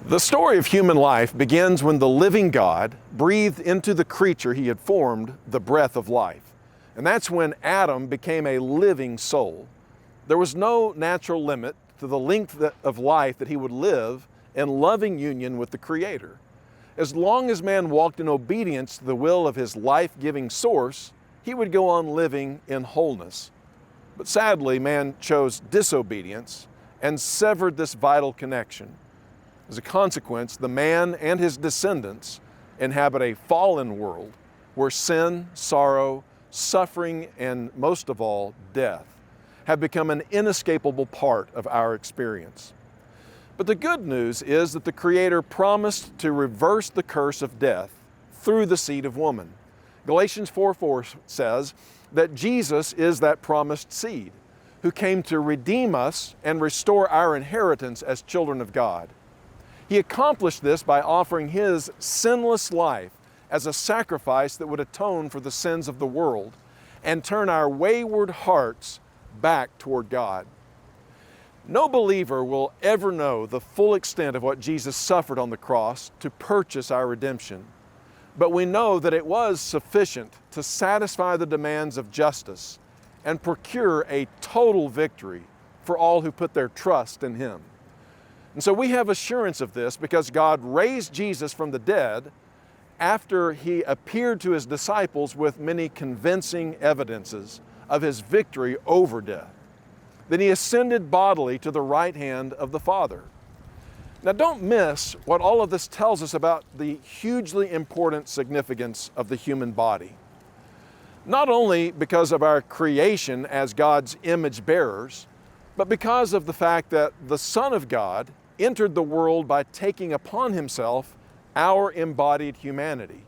The story of human life begins when the living God breathed into the creature he had formed the breath of life. And that's when Adam became a living soul. There was no natural limit to the length of life that he would live in loving union with the Creator. As long as man walked in obedience to the will of his life-giving source, he would go on living in wholeness. But sadly, man chose disobedience and severed this vital connection. As a consequence, the man and his descendants inhabit a fallen world where sin, sorrow, suffering, and most of all, death have become an inescapable part of our experience. But the good news is that the Creator promised to reverse the curse of death through the seed of woman. Galatians 4:4 says that Jesus is that promised seed who came to redeem us and restore our inheritance as children of God. He accomplished this by offering His sinless life as a sacrifice that would atone for the sins of the world and turn our wayward hearts back toward God. No believer will ever know the full extent of what Jesus suffered on the cross to purchase our redemption, but we know that it was sufficient to satisfy the demands of justice and procure a total victory for all who put their trust in Him. And so we have assurance of this because God raised Jesus from the dead after He appeared to His disciples with many convincing evidences of His victory over death. Then He ascended bodily to the right hand of the Father. Now don't miss what all of this tells us about the hugely important significance of the human body. Not only because of our creation as God's image bearers, but because of the fact that the Son of God entered the world by taking upon Himself our embodied humanity,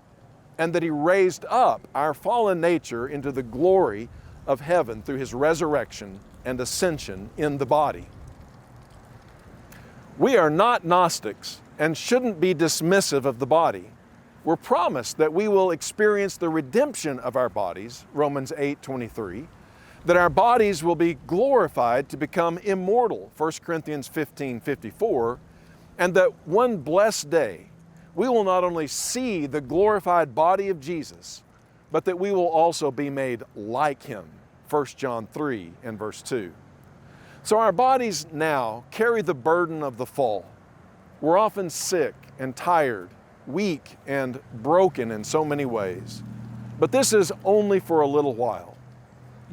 and that He raised up our fallen nature into the glory of heaven through His resurrection and ascension in the body. We are not Gnostics and shouldn't be dismissive of the body. We're promised that we will experience the redemption of our bodies, Romans 8:23, that our bodies will be glorified to become immortal, 1 Corinthians 15:54, and that one blessed day we will not only see the glorified body of Jesus, but that we will also be made like Him, 1 John 3 and verse 2. So our bodies now carry the burden of the fall. We're often sick and tired, weak and broken in so many ways. But this is only for a little while.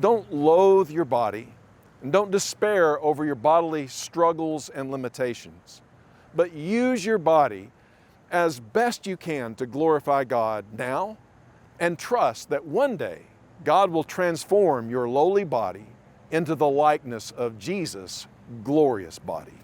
Don't loathe your body and don't despair over your bodily struggles and limitations, but use your body as best you can to glorify God now and trust that one day God will transform your lowly body into the likeness of Jesus' glorious body.